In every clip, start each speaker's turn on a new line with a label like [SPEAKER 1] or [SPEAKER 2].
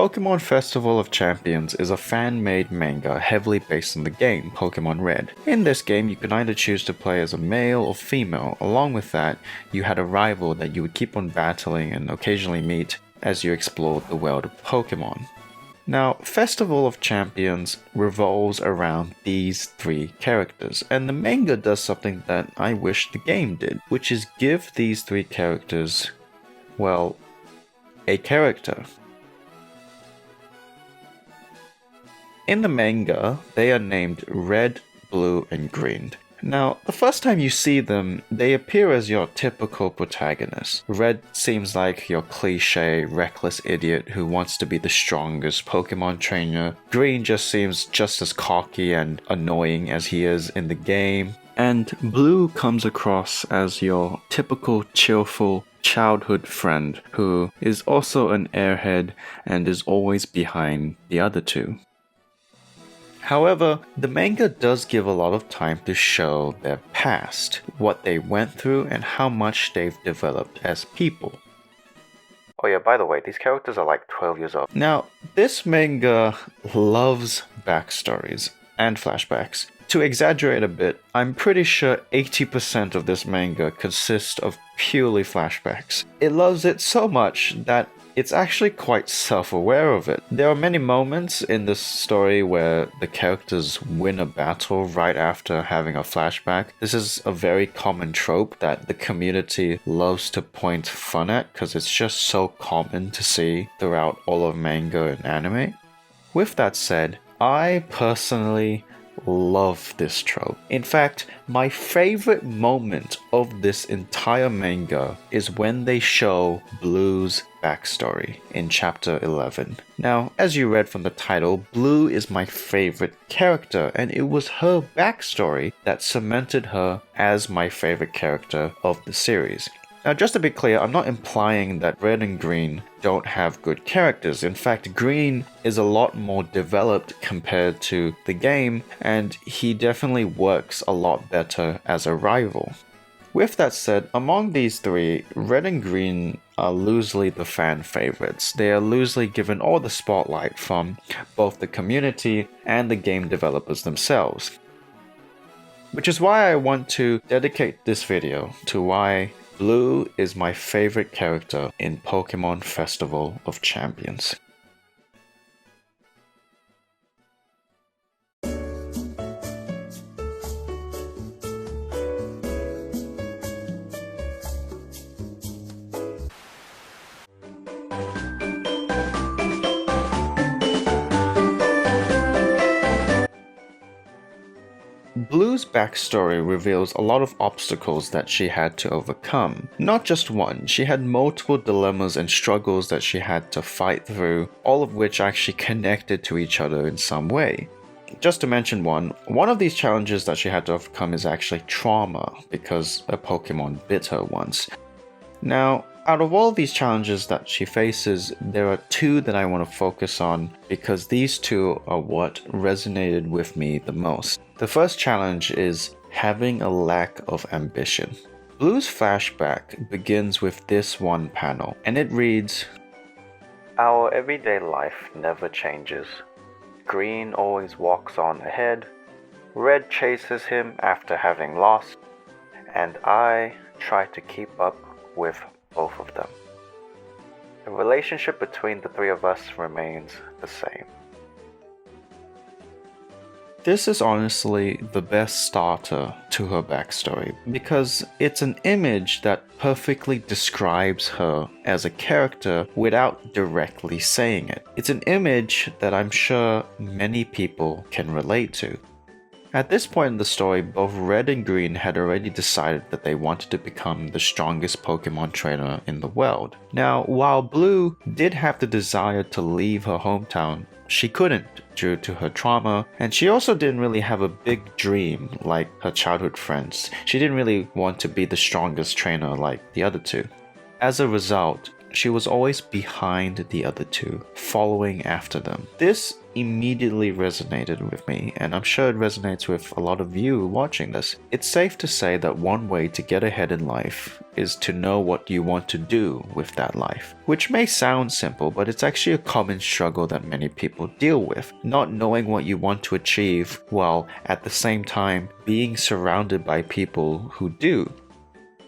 [SPEAKER 1] Pokemon Festival of Champions is a fan-made manga heavily based on the game Pokemon Red. In this game, you could either choose to play as a male or female. Along with that, you had a rival that you would keep on battling and occasionally meet as you explored the world of Pokemon. Now, Festival of Champions revolves around these three characters, and the manga does something that I wish the game did, which is give these three characters, well, a character. In the manga, they are named Red, Blue, and Green. Now, the first time you see them, they appear as your typical protagonist. Red seems like your cliche, reckless idiot who wants to be the strongest Pokemon trainer. Green just seems just as cocky and annoying as he is in the game. And Blue comes across as your typical cheerful childhood friend who is also an airhead and is always behind the other two. However, the manga does give a lot of time to show their past, what they went through, and how much they've developed as people. Oh yeah, by the way, these characters are like 12 years old. Now, this manga loves backstories and flashbacks. To exaggerate a bit, I'm pretty sure 80% of this manga consists of purely flashbacks. It loves it so much that it's actually quite self-aware of it. There are many moments in this story where the characters win a battle right after having a flashback. This is a very common trope that the community loves to point fun at because it's just so common to see throughout all of manga and anime. With that said, I personally love this trope. In fact, my favorite moment of this entire manga is when they show Blue's backstory in chapter 11. Now, as you read from the title, Blue is my favorite character, and it was her backstory that cemented her as my favorite character of the series. Now, just to be clear, I'm not implying that Red and Green don't have good characters. In fact, Green is a lot more developed compared to the game, and he definitely works a lot better as a rival. With that said, among these three, Red and Green are loosely the fan favorites. They are loosely given all the spotlight from both the community and the game developers themselves. Which is why I want to dedicate this video to why Blue is my favorite character in Pokemon Festival of Champions. Blue's backstory reveals a lot of obstacles that she had to overcome. Not just one, she had multiple dilemmas and struggles that she had to fight through, all of which actually connected to each other in some way. Just to mention one of these challenges that she had to overcome is actually trauma, because a Pokemon bit her once. Now, out of all of these challenges that she faces, there are two that I want to focus on because these two are what resonated with me the most. The first challenge is having a lack of ambition. Blue's flashback begins with this one panel, and it reads, "Our everyday life never changes. Green always walks on ahead, Red chases him after having lost, and I try to keep up with both of them. The relationship between the three of us remains the same." This is honestly the best starter to her backstory because it's an image that perfectly describes her as a character without directly saying it. It's an image that I'm sure many people can relate to. At this point in the story, both Red and Green had already decided that they wanted to become the strongest Pokemon trainer in the world. Now, while Blue did have the desire to leave her hometown, she couldn't due to her trauma, and she also didn't really have a big dream like her childhood friends. She didn't really want to be the strongest trainer like the other two. As a result, she was always behind the other two, following after them. This immediately resonated with me, and I'm sure it resonates with a lot of you watching this. It's safe to say that one way to get ahead in life is to know what you want to do with that life, which may sound simple, but it's actually a common struggle that many people deal with, not knowing what you want to achieve while at the same time being surrounded by people who do.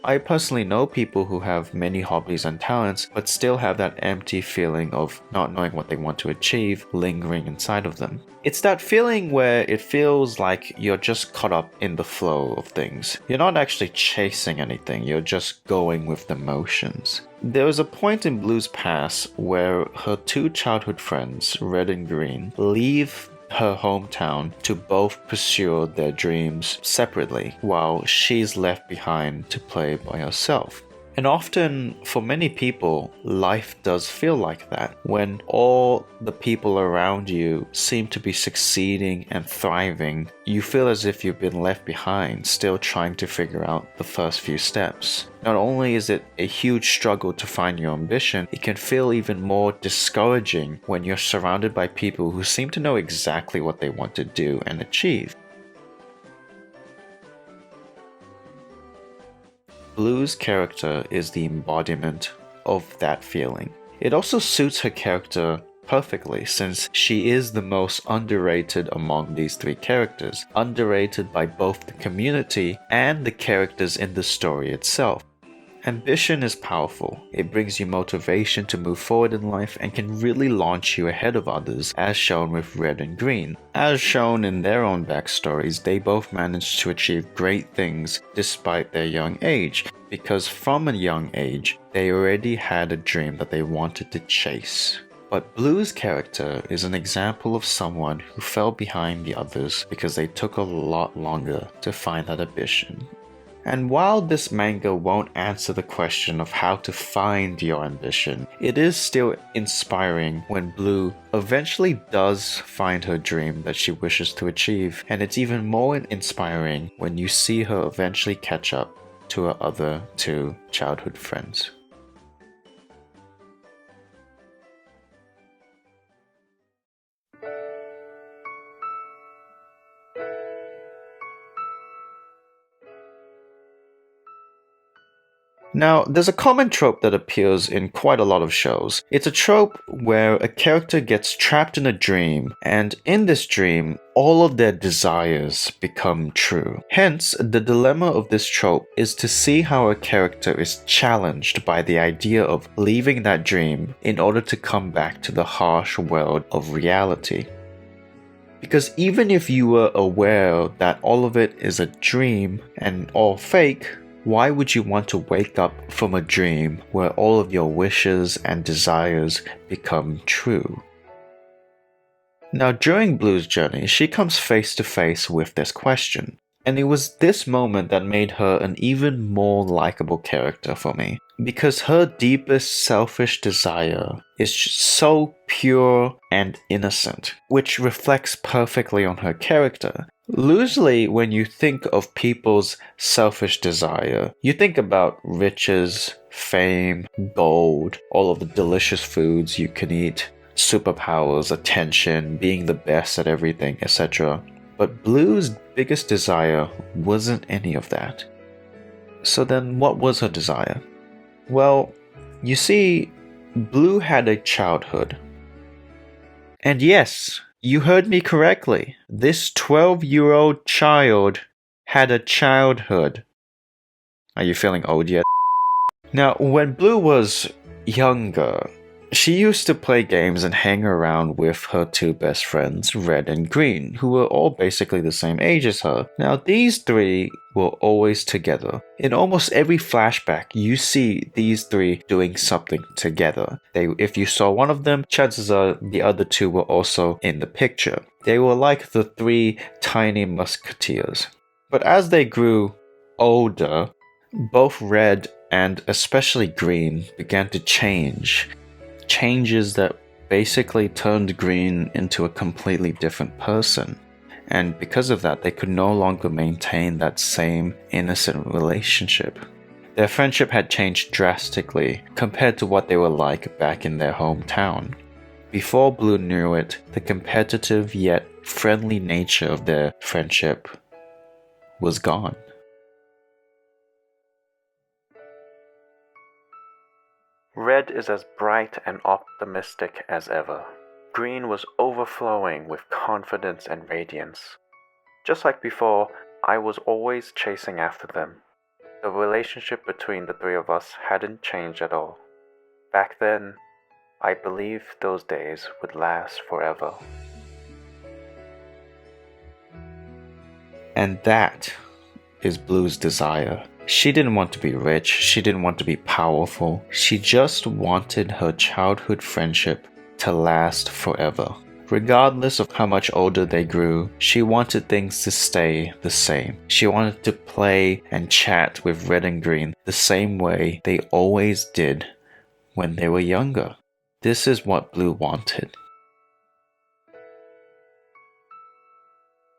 [SPEAKER 1] I personally know people who have many hobbies and talents, but still have that empty feeling of not knowing what they want to achieve lingering inside of them. It's that feeling where it feels like you're just caught up in the flow of things. You're not actually chasing anything, you're just going with the motions. There was a point in Blue's past where her two childhood friends, Red and Green, leave her hometown to both pursue their dreams separately, while she's left behind to play by herself. And often, for many people, life does feel like that. When all the people around you seem to be succeeding and thriving, you feel as if you've been left behind, still trying to figure out the first few steps. Not only is it a huge struggle to find your ambition, it can feel even more discouraging when you're surrounded by people who seem to know exactly what they want to do and achieve. Blue's character is the embodiment of that feeling. It also suits her character perfectly, since she is the most underrated among these three characters, underrated by both the community and the characters in the story itself. Ambition is powerful. It brings you motivation to move forward in life and can really launch you ahead of others, as shown with Red and Green. As shown in their own backstories, they both managed to achieve great things despite their young age, because from a young age, they already had a dream that they wanted to chase. But Blue's character is an example of someone who fell behind the others because they took a lot longer to find that ambition. And while this manga won't answer the question of how to find your ambition, it is still inspiring when Blue eventually does find her dream that she wishes to achieve, and it's even more inspiring when you see her eventually catch up to her other two childhood friends. Now, there's a common trope that appears in quite a lot of shows. It's a trope where a character gets trapped in a dream, and in this dream, all of their desires become true. Hence, the dilemma of this trope is to see how a character is challenged by the idea of leaving that dream in order to come back to the harsh world of reality. Because even if you were aware that all of it is a dream and all fake, why would you want to wake up from a dream where all of your wishes and desires become true? Now, during Blue's journey, she comes face to face with this question. And it was this moment that made her an even more likable character for me. Because her deepest selfish desire is so pure and innocent, which reflects perfectly on her character. Usually, when you think of people's selfish desire, you think about riches, fame, gold, all of the delicious foods you can eat, superpowers, attention, being the best at everything, etc. But Blue's biggest desire wasn't any of that. So then what was her desire? Well, you see, Blue had a childhood. And yes, you heard me correctly. This 12-year-old child had a childhood. Are you feeling old yet? Now, when Blue was younger, she used to play games and hang around with her two best friends, Red and Green, who were all basically the same age as her. Now, these three were always together. In almost every flashback, you see these three doing something together. If you saw one of them, chances are the other two were also in the picture. They were like the three tiny musketeers. But as they grew older, both Red and especially Green began to change. Changes that basically turned Green into a completely different person. And because of that, they could no longer maintain that same innocent relationship. Their friendship had changed drastically compared to what they were like back in their hometown. Before Blue knew it, the competitive yet friendly nature of their friendship was gone. Red is as bright and optimistic as ever. Green was overflowing with confidence and radiance. Just like before, I was always chasing after them. The relationship between the three of us hadn't changed at all. Back then, I believed those days would last forever. And that is Blue's desire. She didn't want to be rich, she didn't want to be powerful, she just wanted her childhood friendship to last forever. Regardless of how much older they grew, she wanted things to stay the same. She wanted to play and chat with Red and Green the same way they always did when they were younger. This is what Blue wanted.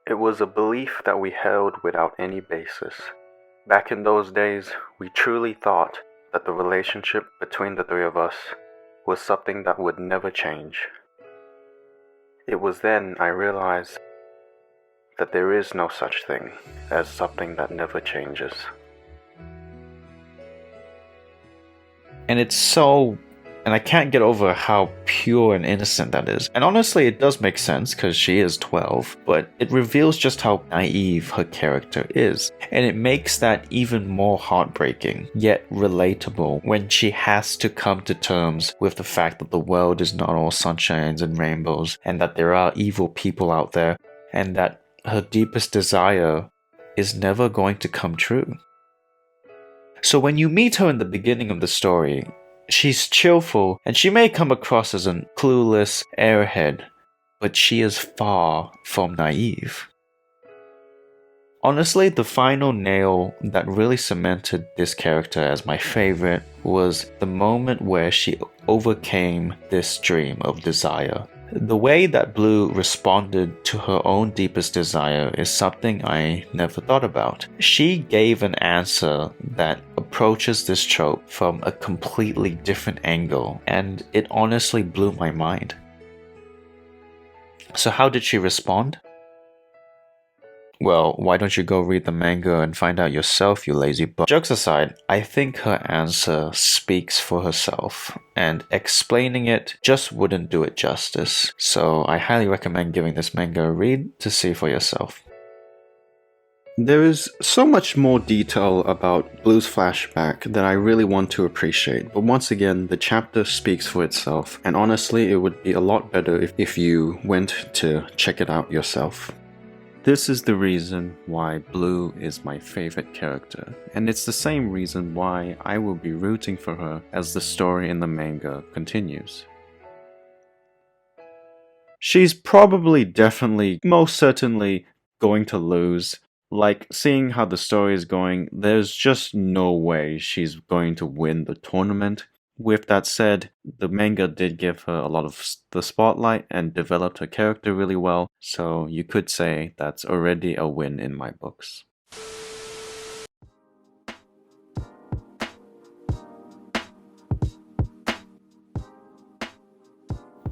[SPEAKER 1] It was a belief that we held without any basis. Back in those days, we truly thought that the relationship between the three of us was something that would never change. It was then I realized that there is no such thing as something that never changes. And I can't get over how pure and innocent that is. And honestly, it does make sense because she is 12, but it reveals just how naive her character is. And it makes that even more heartbreaking, yet relatable when she has to come to terms with the fact that the world is not all sunshines and rainbows, and that there are evil people out there, and that her deepest desire is never going to come true. So when you meet her in the beginning of the story, she's cheerful, and she may come across as a clueless airhead, but she is far from naive. Honestly, the final nail that really cemented this character as my favorite was the moment where she overcame this dream of desire. The way that Blue responded to her own deepest desire is something I never thought about. She gave an answer that approaches this trope from a completely different angle, and it honestly blew my mind. So how did she respond? Well, why don't you go read the manga and find out yourself, you lazy butt. Jokes aside, I think her answer speaks for herself, and explaining it just wouldn't do it justice. So I highly recommend giving this manga a read to see for yourself. There is so much more detail about Blue's flashback that I really want to appreciate, but once again, the chapter speaks for itself, and honestly, it would be a lot better if you went to check it out yourself. This is the reason why Blue is my favorite character, and it's the same reason why I will be rooting for her as the story in the manga continues. She's probably, definitely, most certainly going to lose. Like, seeing how the story is going, there's just no way she's going to win the tournament. With that said, the manga did give her a lot of the spotlight and developed her character really well, so you could say that's already a win in my books.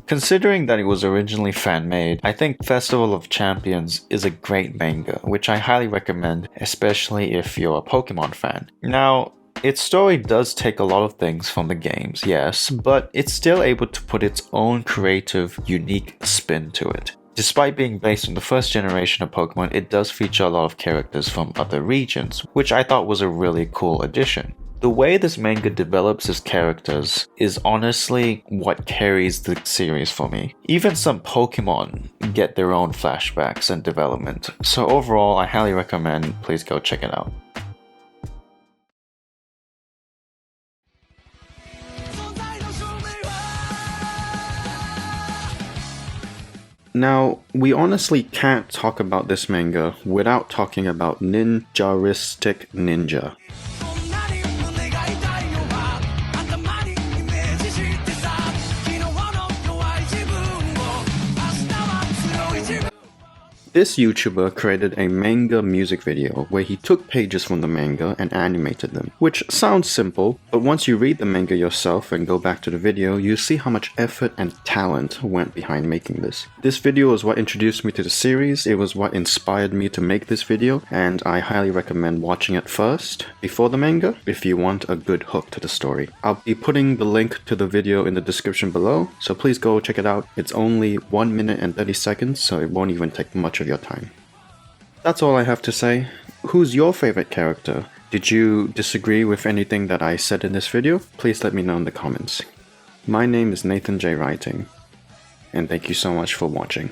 [SPEAKER 1] Considering that it was originally fan-made, I think Festival of Champions is a great manga, which I highly recommend, especially if you're a Pokémon fan. Now, its story does take a lot of things from the games, yes, but it's still able to put its own creative, unique spin to it. Despite being based on the first generation of Pokémon, it does feature a lot of characters from other regions, which I thought was a really cool addition. The way this manga develops its characters is honestly what carries the series for me. Even some Pokémon get their own flashbacks and development, so overall I highly recommend, please go check it out. Now, we honestly can't talk about this manga without talking about Ninjartistic Ninja. This YouTuber created a manga music video where he took pages from the manga and animated them, which sounds simple, but once you read the manga yourself and go back to the video, you see how much effort and talent went behind making this. This video is what introduced me to the series, it was what inspired me to make this video, and I highly recommend watching it first, before the manga, if you want a good hook to the story. I'll be putting the link to the video in the description below, so please go check it out. It's only 1 minute and 30 seconds, so it won't even take much of your time. That's all I have to say. Who's your favorite character? Did you disagree with anything that I said in this video? Please let me know in the comments. My name is Nathan J. Writing, and thank you so much for watching.